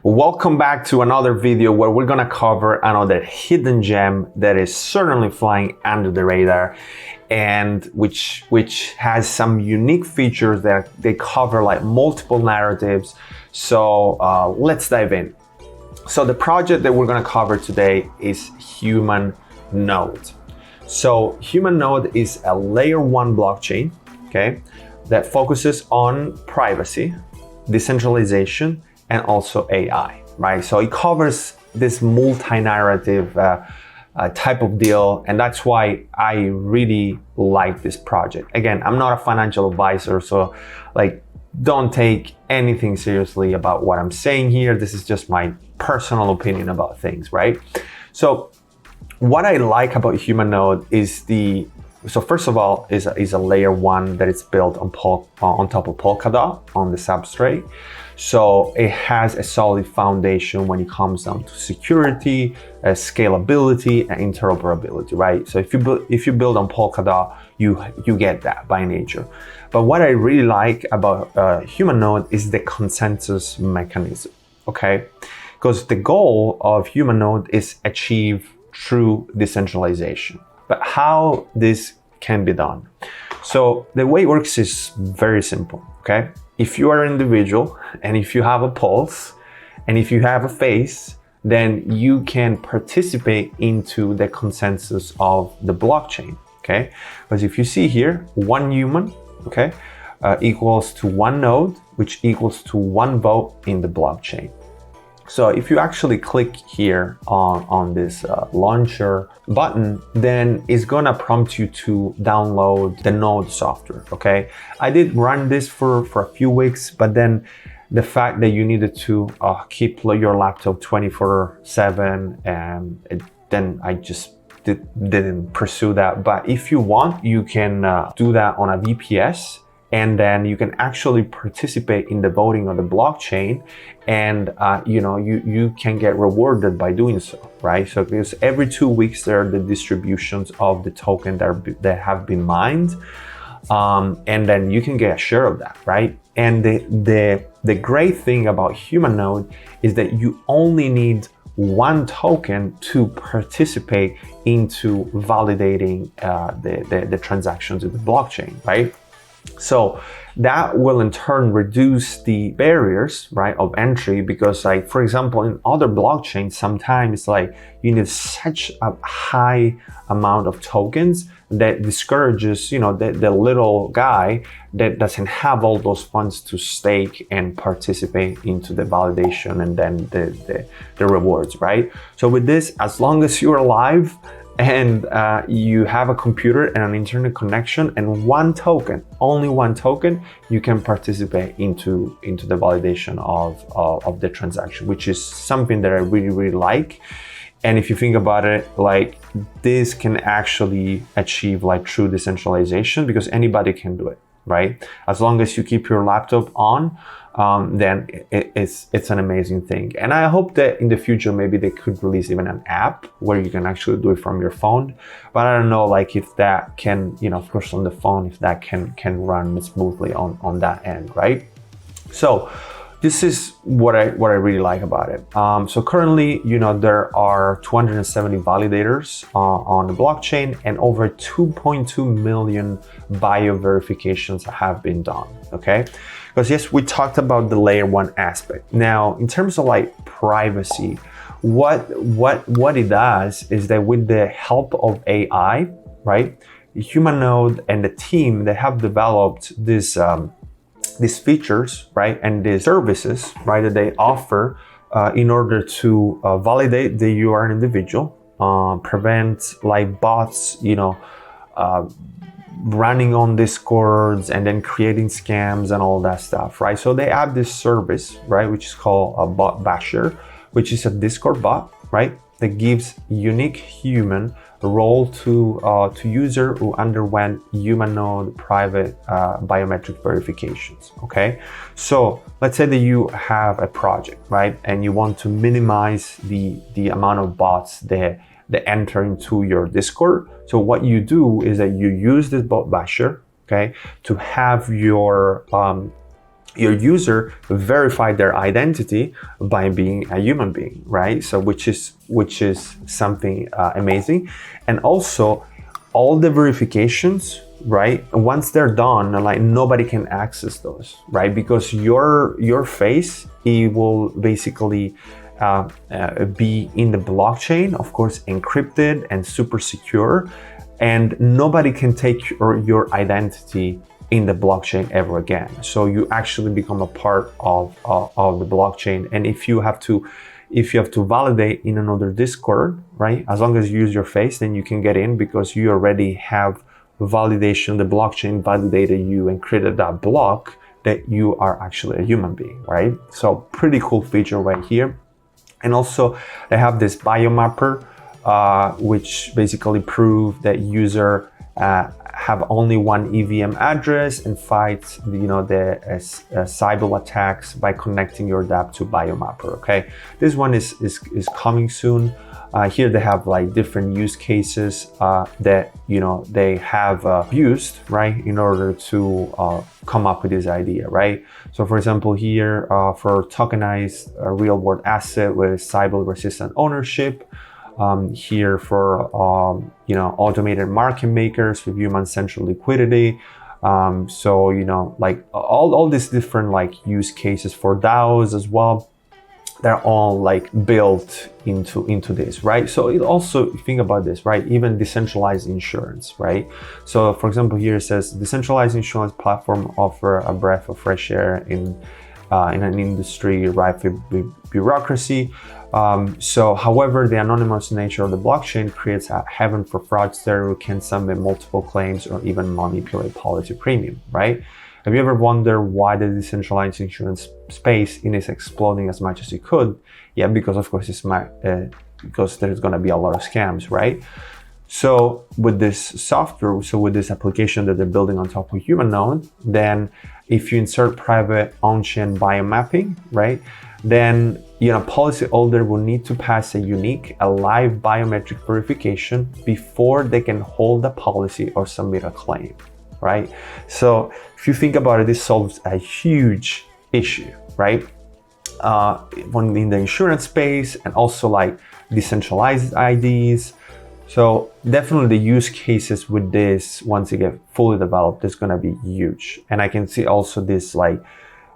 Welcome back to another video where we're gonna cover another hidden gem that is certainly flying under the radar and which has some unique features that they cover like multiple narratives. So let's dive in. So the project that we're gonna cover today is Humanode. So Humanode is a layer 1 blockchain, okay, that focuses on privacy, decentralization, and also AI, right? So it covers this multi-narrative type of deal, and that's why I really like this project. Again, I'm not a financial advisor, so like don't take anything seriously about what I'm saying here. This is just my personal opinion about things, right? So what I like about Humanode is so first of all, is a layer 1 that is built on top of Polkadot on the substrate. So it has a solid foundation when it comes down to security, scalability, and interoperability, right? So if you build on Polkadot, you get that by nature. But what I really like about Humanode is the consensus mechanism, okay? Because the goal of Humanode is achieve true decentralization. But how this can be done? So the way it works is very simple, okay? If you are an individual and if you have a pulse and if you have a face, then you can participate into the consensus of the blockchain, okay? Because if you see here, one human, okay, equals to one node, which equals to one vote in the blockchain. So if you actually click here on this launcher button, then it's gonna prompt you to download the Node software, okay? I did run this for a few weeks, but then the fact that you needed to keep your laptop 24/7, and then I just didn't pursue that. But if you want, you can do that on a VPS, and then you can actually participate in the voting of the blockchain, and you can get rewarded by doing so, right? So because every 2 weeks there are the distributions of the token that have been mined, and then you can get a share of that, right? And the great thing about Humanode is that you only need one token to participate into validating the transactions of the blockchain, right? So that will in turn reduce the barriers, right, of entry, because like, for example, in other blockchains, sometimes like you need such a high amount of tokens that discourages, the little guy that doesn't have all those funds to stake and participate into the validation and then the rewards, right? So with this, as long as you're alive, and you have a computer and an internet connection and one token, only one token, you can participate into the validation of the transaction, which is something that I really, really like. And if you think about it, like this can actually achieve like true decentralization because anybody can do it, right? As long as you keep your laptop on, then it's an amazing thing. And I hope that in the future, maybe they could release even an app where you can actually do it from your phone. But I don't know, like if that can, of course on the phone, if that can run smoothly on that end, right? So this is what I really like about it. So currently, there are 270 validators on the blockchain, and over 2.2 million bio-verifications have been done, okay? Because yes, we talked about the layer 1 aspect. Now, in terms of like privacy, what it does is that with the help of AI, right, Humanode and the team, they have developed these features, right, and these services, right, that they offer in order to validate that you are an individual, prevent like bots, running on Discords and then creating scams and all that stuff, right? So they have this service, right, which is called a bot basher, which is a Discord bot, right, that gives unique human role to user who underwent Humanode private biometric verifications, okay? So let's say that you have a project, right, and you want to minimize the amount of bots that enter into your Discord. So what you do is that you use this bot basher, okay, to have your your user verify their identity by being a human being, right? So which is something amazing. And also all the verifications, right, once they're done, like nobody can access those, right? Because your face, it will basically be in the blockchain, of course, encrypted and super secure, and nobody can take your identity in the blockchain ever again. So you actually become a part of the blockchain. And if you have to validate in another Discord, right, as long as you use your face, then you can get in because you already have validation. The blockchain validated you and created that block that you are actually a human being, right? So pretty cool feature right here. And also they have this biomapper, which basically prove that user have only one EVM address and fight the cyber attacks by connecting your dApp to biomapper. Okay, this one is coming soon. Here they have like different use cases that they have used, right, in order to come up with this idea, right? So for example, here for tokenized real world asset with cyber resistant ownership. Here for automated market makers with human central liquidity. So like all these different like use cases for DAOs as well. They're all like built into this, right? So it also, think about this, right? Even decentralized insurance, right? So for example, here it says decentralized insurance platform offer a breath of fresh air in an industry rife with bureaucracy. So however, the anonymous nature of the blockchain creates a heaven for fraudsters who can submit multiple claims or even manipulate policy premium, right? Have you ever wondered why the decentralized insurance space is exploding as much as it could? Yeah, because of course because there's going to be a lot of scams, right? So with this software, so with this application that they're building on top of Humanode, then if you insert private on-chain biomapping, right, then policyholder will need to pass a live biometric verification before they can hold a policy or submit a claim, right? So if you think about it, this solves a huge issue, right? In the insurance space, and also like decentralized IDs. So definitely the use cases with this, once it get fully developed, is going to be huge. And I can see also this like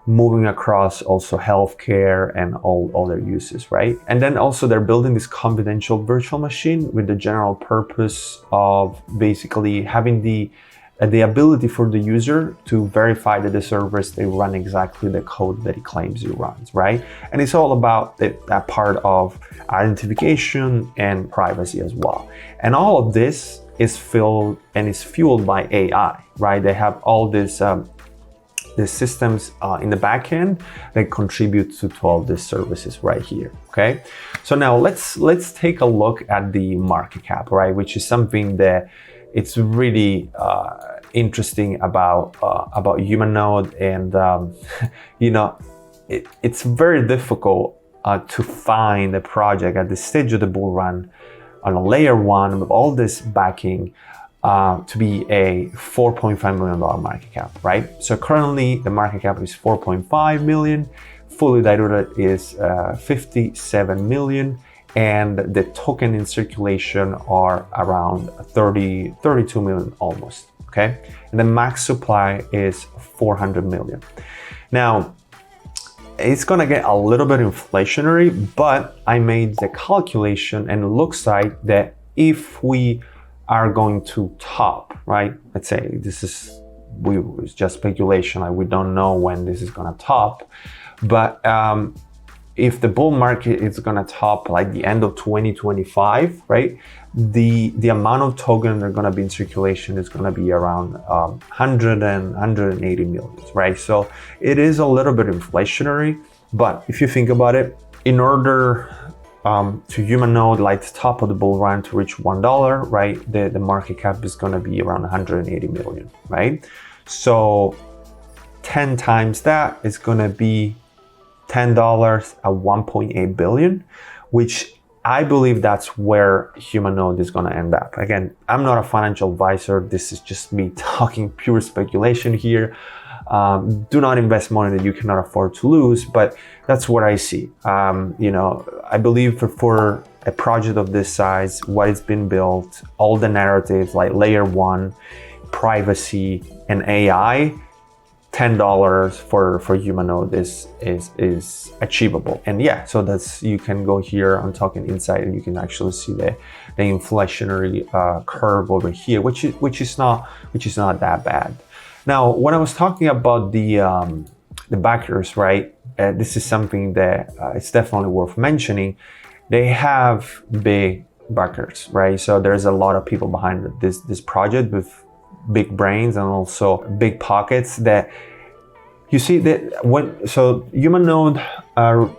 moving across also healthcare and all other uses, right? And then also they're building this confidential virtual machine with the general purpose of basically having the ability for the user to verify that the servers, they run exactly the code that it claims it runs, right? And it's all about that part of identification and privacy as well. And all of this is fueled by AI, right? They have all this the systems in the back end that contribute to all these services right here. Okay, so now let's take a look at the market cap, right? Which is something that it's really interesting about Humanode, and it's very difficult to find a project at this stage of the bull run on a layer one with all this backing to be a $4.5 million market cap, right? So currently the market cap is 4.5 million, fully diluted is 57 million, and the token in circulation are around 32 million almost, okay? And the max supply is 400 million. Now, it's gonna get a little bit inflationary, but I made the calculation and it looks like that if we are going to top, right? Let's say it's just speculation, like we don't know when this is gonna top, but if the bull market is gonna top like the end of 2025, right? The amount of tokens that are gonna be in circulation is gonna be around 180 million, right? So it is a little bit inflationary, but if you think about it, in order to Humanode, like the top of the bull run to reach $1, right? The market cap is gonna be around 180 million, right? So 10 times that is gonna be $10 at 1.8 billion, which I believe that's where Humanode is going to end up. Again, I'm not a financial advisor. This is just me talking pure speculation here. Do not invest money that you cannot afford to lose, but that's what I see. I believe for a project of this size, what it's been built, all the narratives like layer 1, privacy, and AI, $10 for Humanode is achievable. And yeah, so that's, you can go here on Token Insight and you can actually see the inflationary curve over here, which is not that bad. Now, when I was talking about the backers, right? This is something that it's definitely worth mentioning. They have big backers, right? So there's a lot of people behind this project with big brains and also big pockets. That you see that so Humanode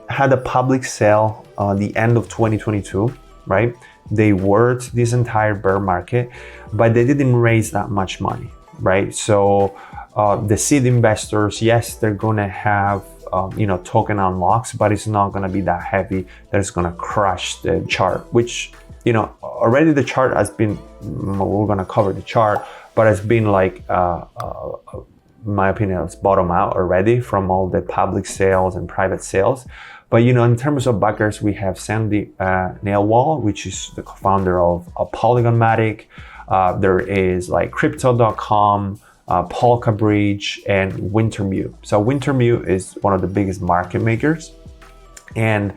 had a public sale the end of 2022, right? They worked this entire bear market, but they didn't raise that much money, right? So the seed investors, yes, they're gonna have token unlocks, but it's not gonna be that heavy that it's gonna crush the chart, which already the chart has been, we're gonna cover the chart, but it's been like in my opinion, it's bottom out already from all the public sales and private sales. But in terms of backers, we have Sandy Nailwall, which is the co-founder of Polygonmatic. There is like Crypto.com, Polka Bridge, and Wintermute. So Wintermute is one of the biggest market makers, and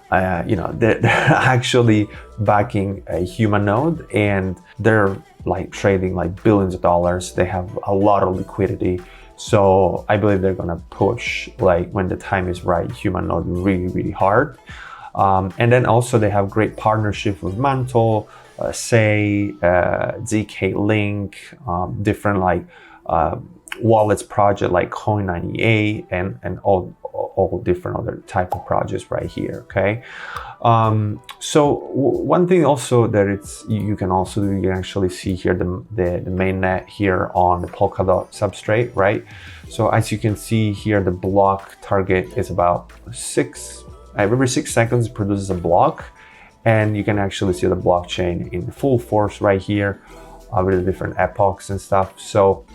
they're actually backing a Humanode, and they're like trading like billions of dollars. They have a lot of liquidity. So I believe they're gonna push, like when the time is right, Humanode really, really hard. And then also they have great partnership with Mantle, Say, ZK Link, different like wallets project like Coin98, and all different other type of projects right here. Okay. So one thing also that you can also do, you can actually see here the mainnet here on the Polkadot substrate, right? So as you can see here, the block target is about every 6 seconds it produces a block, and you can actually see the blockchain in full force right here with the different epochs and stuff. So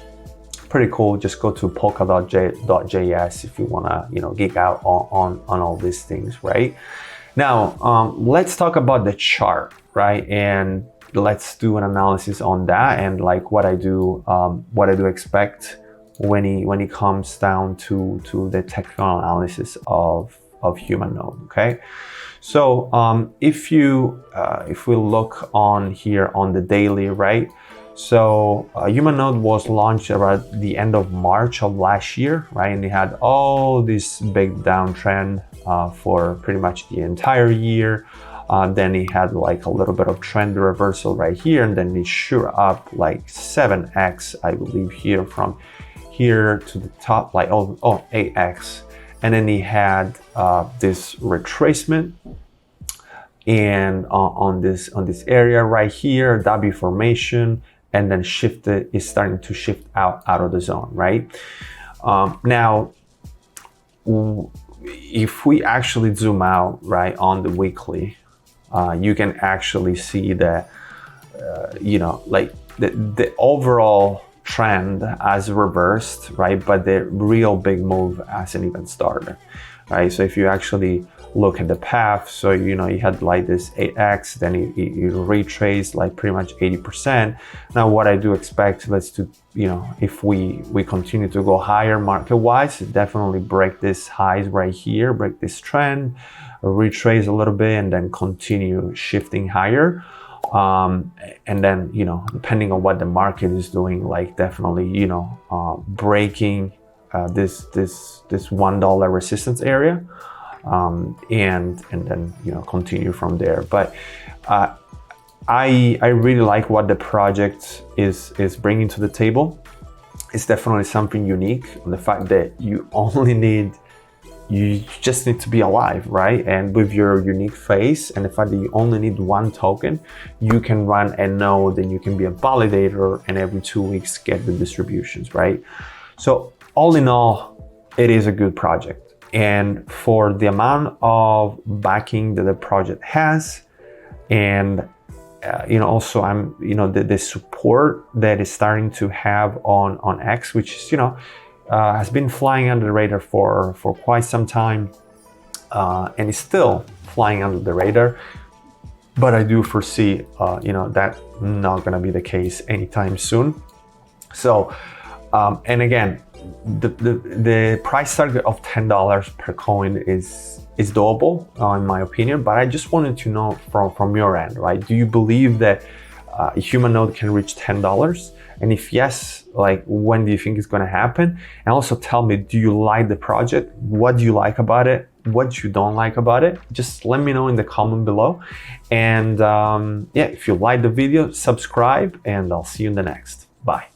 pretty cool. Just go to polkadot.js if you wanna geek out on all these things, right? Now let's talk about the chart, right? And let's do an analysis on that, and like what I do expect when it comes down to the technical analysis of Humanode. Okay, so if we look on here on the daily, right? So Humanode was launched around the end of March of last year, right? And it had all this big downtrend for pretty much the entire year. Then it had like a little bit of trend reversal right here, and then it shot up like 7x, I believe, here from here to the top, like 8x. And then he had this retracement, and on this area right here, W formation, and then is starting to shift out of the zone, right? Now, if we actually zoom out, right, on the weekly, you can actually see that, like the overall trend has reversed, right? But the real big move hasn't even started, right? So if you actually look at the path, so you had like this 8x, then you retrace like pretty much 80%. Now what I do expect, if we continue to go higher market wise, definitely break this highs right here, break this trend, retrace a little bit, and then continue shifting higher. And then depending on what the market is doing, like definitely breaking this $1 resistance area, and then continue from there. But I really like what the project is bringing to the table. It's definitely something unique, the fact that you just need to be alive, right? And with your unique face and the fact that you only need one token, you can run a node, and you can be a validator, and every 2 weeks get the distributions, right? So all in all, it is a good project. And for the amount of backing that the project has, and also the support that is starting to have on X, which is has been flying under the radar for quite some time, and is still flying under the radar. But I do foresee, that not going to be the case anytime soon. So, and again, the price target of $10 per coin is doable, in my opinion. But I just wanted to know from your end, right? Do you believe that Humanode can reach $10? And if yes, like, when do you think it's going to happen? And also tell me, do you like the project? What do you like about it? What you don't like about it? Just let me know in the comment below. And if you like the video, subscribe, and I'll see you in the next. Bye.